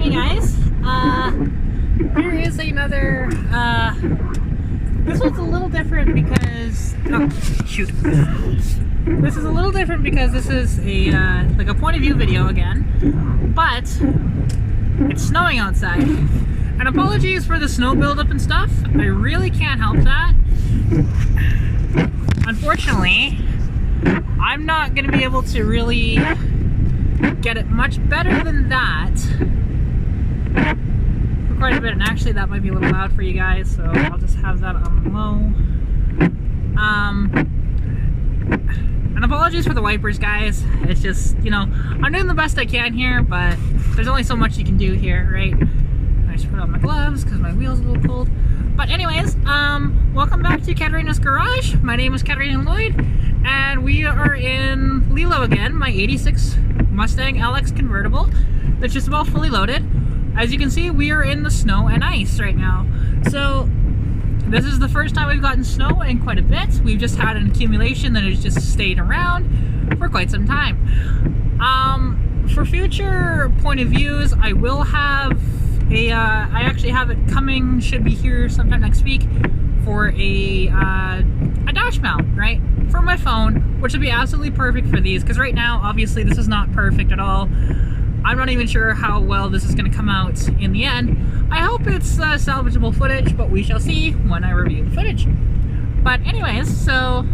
Hey guys, here is another, this one's a little different because, oh shoot, this is a little different because this is a, like a point of view video again, but it's snowing outside, and apologies for the snow buildup and stuff, I really can't help that. Unfortunately, I'm not going to be able to really get it much better than that for quite a bit, and actually that might be a little loud for you guys, so I'll just have that on low. And apologies for the wipers, guys. It's just, you know, I'm doing the best I can here, but there's only so much you can do here, right? I just put on my gloves because my wheel's a little cold. But anyways, welcome back to Katarina's Garage. My name is Katarina Lloyd, and we are in Lilo again, my 86 Mustang LX convertible that's just about fully loaded. As you can see, we are in the snow and ice right now. So this is the first time we've gotten snow in quite a bit. We've just had an accumulation that has just stayed around for quite some time. For future point of views, I will have a, I actually have it coming, should be here sometime next week, for a dash mount, right? For my phone, which would be absolutely perfect for these, because right now, obviously, this is not perfect at all. I'm not even sure how well this is going to come out in the end. I hope it's salvageable footage, but we shall see when I review the footage. But anyways, so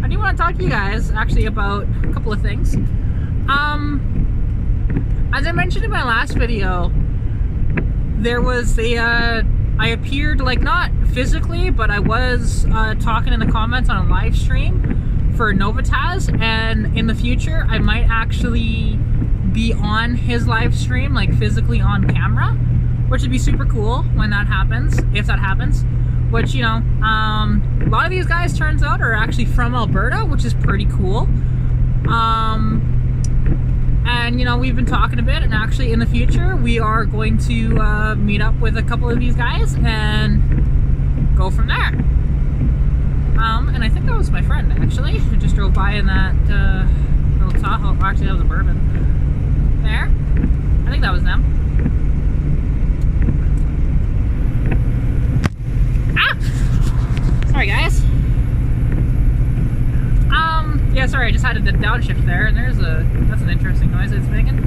I do want to talk to you guys actually about a couple of things. As I mentioned in my last video, there was a, I appeared, like, not physically, but I was talking in the comments on a live stream for Novitaz, and in the future I might actually be on his live stream, like physically on camera, which would be super cool when that happens, if that happens. Which, you know, a lot of these guys, turns out, are actually from Alberta, which is pretty cool. And, you know, we've been talking a bit, and actually in the future we are going to meet up with a couple of these guys and go from there. And I think that was my friend, actually, who just drove by in that little Tahoe. Well, actually, that was a Bourbon. There. I think that was them. Ah! Sorry, guys. Yeah, sorry, I just had to downshift there, and that's an interesting noise it's making.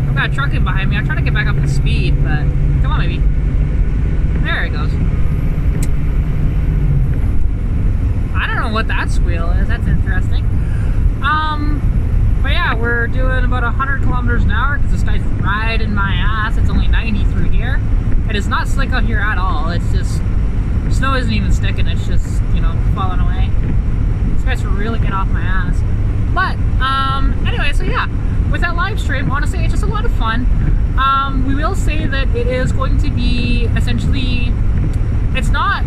I've got a truck in behind me. I'm trying to get back up to speed, but come on, maybe. There it goes. I don't know what that squeal is. That's interesting. But yeah, we're doing about 100 kilometers an hour because this guy's riding my ass. It's only 90 through here. It is not slick out here at all. It's just, snow isn't even sticking. It's just, you know, falling away. This guy's really getting off my ass. But, anyway, so yeah, with that live stream, honestly, it's just a lot of fun. We will say that it is going to be essentially, it's not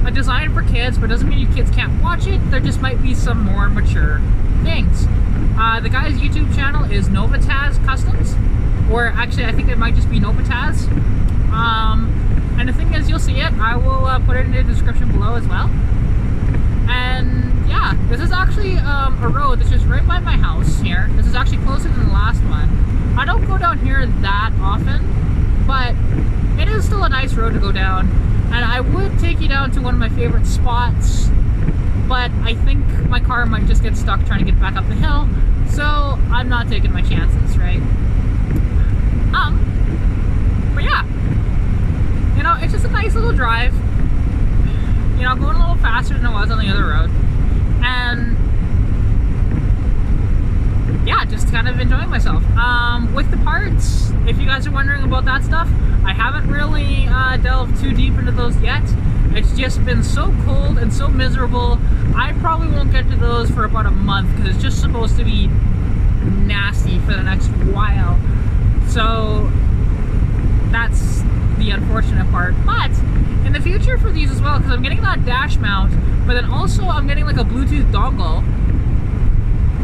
a design for kids, but it doesn't mean you kids can't watch it. There just might be some more mature things. The guy's YouTube channel is Novitaz Customs, or actually I think it might just be Novitaz. And the thing is, you'll see it. I will put it in the description below as well. And yeah, this is actually a road that's just right by my house here. This is actually closer than the last one. I don't go down here that often, but it is still a nice road to go down. And I would take you down to one of my favorite spots, but I think my car might just get stuck trying to get back up the hill, so I'm not taking my chances, right? But yeah, you know, it's just a nice little drive, you know, going a little faster than I was on the other road, and yeah, just kind of enjoying myself. With the parts, if you guys are wondering about that stuff, I haven't really delved too deep into those yet. It's just been so cold and so miserable. I probably won't get to those for about a month because it's just supposed to be nasty for the next while. So that's the unfortunate part. But in the future for these as well, because I'm getting that dash mount, but then also I'm getting like a Bluetooth dongle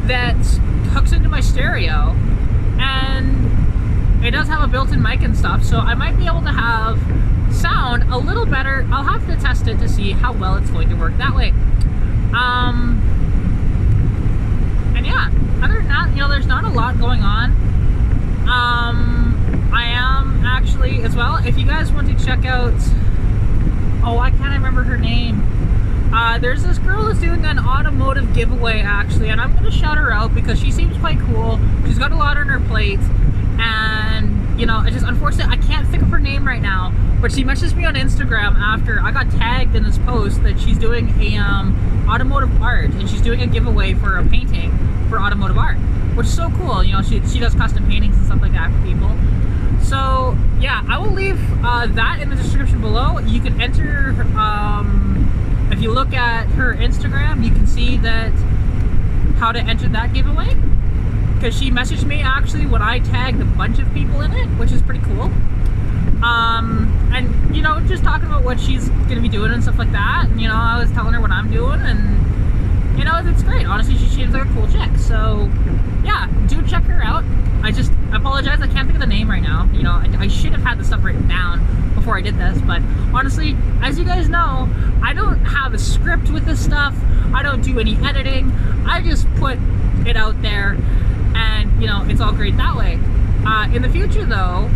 that hooks into my stereo, and it does have a built-in mic and stuff, so I might be able to have sound a little better. I'll have to test it to see how well it's going to work that way. And yeah, other than that, you know, there's not a lot going on. well, if you guys want to check out, oh, I can't remember her name. There's this girl that's doing an automotive giveaway actually, and I'm gonna shout her out because she seems quite cool. She's got a lot on her plate, and you know, it's just unfortunate I can't think of her name right now. But she messaged me on Instagram after I got tagged in this post that she's doing a automotive art, and she's doing a giveaway for a painting for automotive art, which is so cool. You know, she does custom paintings and stuff like that for people. So yeah, I will leave that in the description below. You can enter, if you look at her Instagram, you can see that how to enter that giveaway, because she messaged me actually when I tagged a bunch of people in it, which is pretty cool. And you know, just talking about what she's gonna be doing and stuff like that, and you know, I was telling her what I'm doing, and you know, it's great. Honestly, she seems like a cool chick. So yeah, do check her out. I apologize, I can't think of the name right now. You know, I should have had the stuff written down before I did this, but honestly, as you guys know, I don't have a script with this stuff. I don't do any editing. I just put it out there, and you know, it's all great that way. In the future though,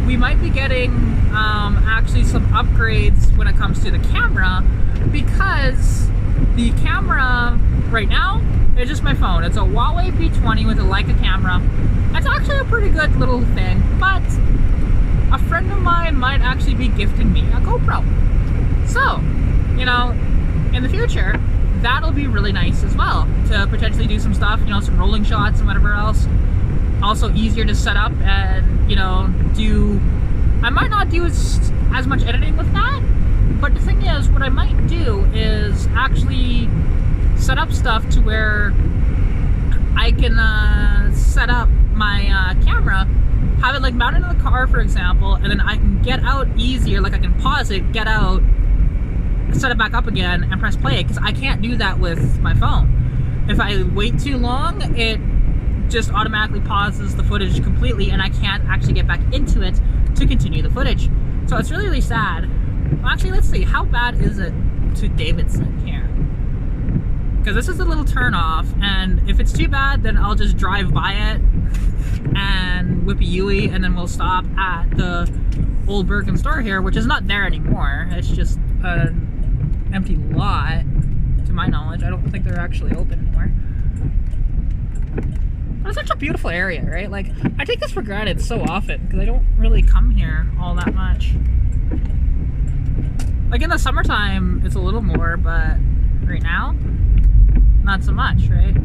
we might be getting actually some upgrades when it comes to the camera, because the camera right now is just my phone. It's a Huawei P20 with a Leica camera. It's actually a pretty good little thing, but a friend of mine might actually be gifting me a GoPro. So, you know, in the future, that'll be really nice as well to potentially do some stuff, you know, some rolling shots and whatever else. Also easier to set up and, you know, I might not do as much editing with that, but the thing is, what I might do is actually set up stuff to where I can set up my camera, have it like mounted in the car, for example, and then I can get out easier. Like I can pause it, get out, set it back up again, and press play, because I can't do that with my phone. If I wait too long, it just automatically pauses the footage completely, and I can't actually get back into it to continue the footage. So it's really, really sad. Well, actually, let's see, how bad is it to Davidson here? Because this is a little turn off, and if it's too bad, then I'll just drive by it and whip a Yui, and then we'll stop at the old Bergen store here, which is not there anymore. It's just an empty lot, to my knowledge. I don't think they're actually open anymore. But it's such a beautiful area, right? Like, I take this for granted so often, because I don't really come here all that much. Like in the summertime, it's a little more, but right now, not so much, right?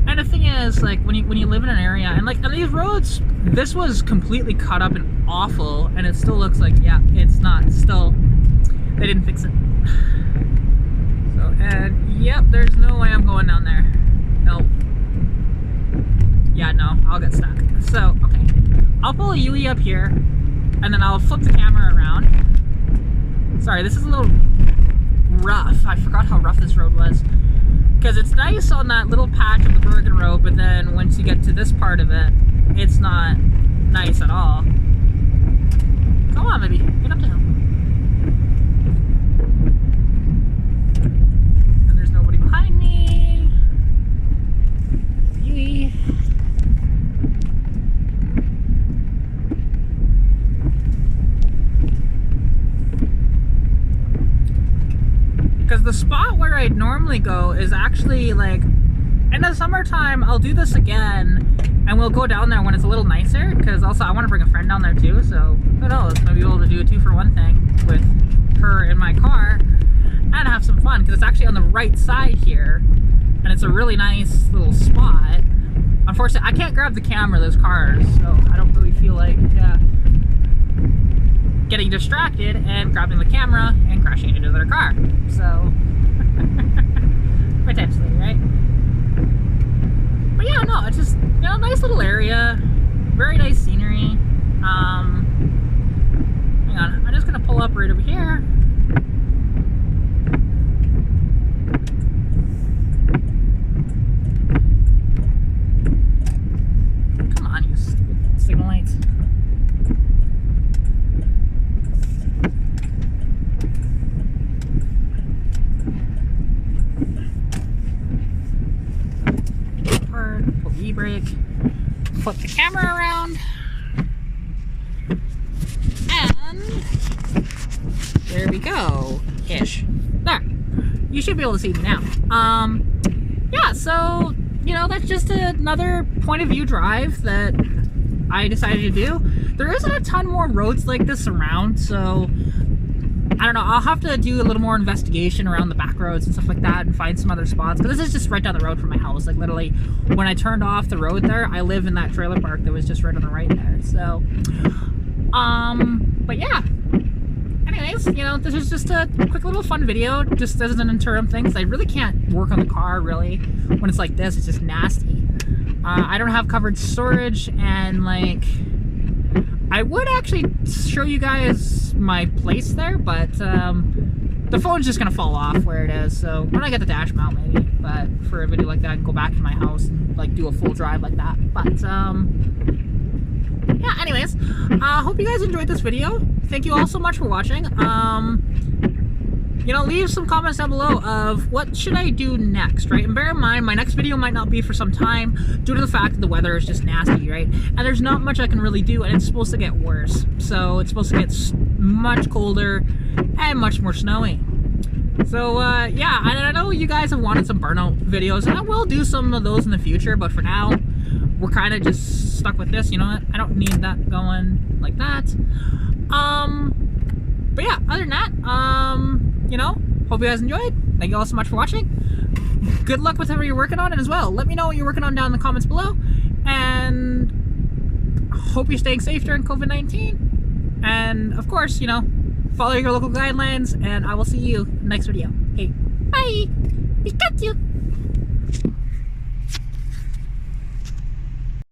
And the thing is, like, when you live in an area, and like on these roads, this was completely cut up and awful, and it still looks like, yeah, it's not, still, they didn't fix it. So, and yep, there's no way I'm going down there. Nope. Yeah, no, I'll get stuck. So, okay, I'll pull a Yui up here, and then I'll flip the camera around. Sorry, this is a little rough. I forgot how rough this road was. Because it's nice on that little patch of the Bergen Road, but then once you get to this part of it, it's not nice at all. Come on, baby, get up the hill. And there's nobody behind me. Yui. Because the spot where I'd normally go is actually like, in the summertime, I'll do this again, and we'll go down there when it's a little nicer, because also I want to bring a friend down there too, so who knows, maybe we'll be able to do a 2-for-1 thing with her in my car, and have some fun, because it's actually on the right side here, and it's a really nice little spot. Unfortunately, I can't grab the camera of those cars, so I don't really feel like getting distracted and grabbing the camera and crashing into their car. So, potentially, right? But yeah, no, it's just, you know, nice little area, very nice scenery. Hang on, I'm just gonna pull up right over here. Come on, you stupid signal lights. Pull the e-brake, flip the camera around, and There we go. Ish. There. You should be able to see me now. Yeah, so, you know, that's just another point of view drive that I decided to do. There isn't a ton more roads like this around, so I don't know. I'll have to do a little more investigation around the back roads and stuff like that and find some other spots. But this is just right down the road from my house. Like, literally, when I turned off the road there, I live in that trailer park that was just right on the right there. So, but yeah. Anyways, you know, this is just a quick little fun video, just as an interim thing, because I really can't work on the car, really, when it's like this. It's just nasty. I don't have covered storage, and, like, I would actually show you guys my place there, but the phone's just gonna fall off where it is, so when I get the dash mount, maybe, but for a video like that, I can go back to my house and, like, do a full drive like that. But, yeah, anyways, hope you guys enjoyed this video. Thank you all so much for watching. You know, leave some comments down below of what should I do next, right? And bear in mind, my next video might not be for some time due to the fact that the weather is just nasty, right? And there's not much I can really do, and it's supposed to get worse. So it's supposed to get much colder and much more snowy. So, yeah, and I know you guys have wanted some burnout videos, and I will do some of those in the future, but for now, we're kind of just stuck with this. You know what? I don't need that going like that. But yeah, other than that, you know, hope you guys enjoyed. Thank you all so much for watching. Good luck with whatever you're working on, and as well, let me know what you're working on down in the comments below. And hope you're staying safe during COVID-19. And of course, you know, follow your local guidelines, and I will see you in the next video. Hey, bye! Pikachu!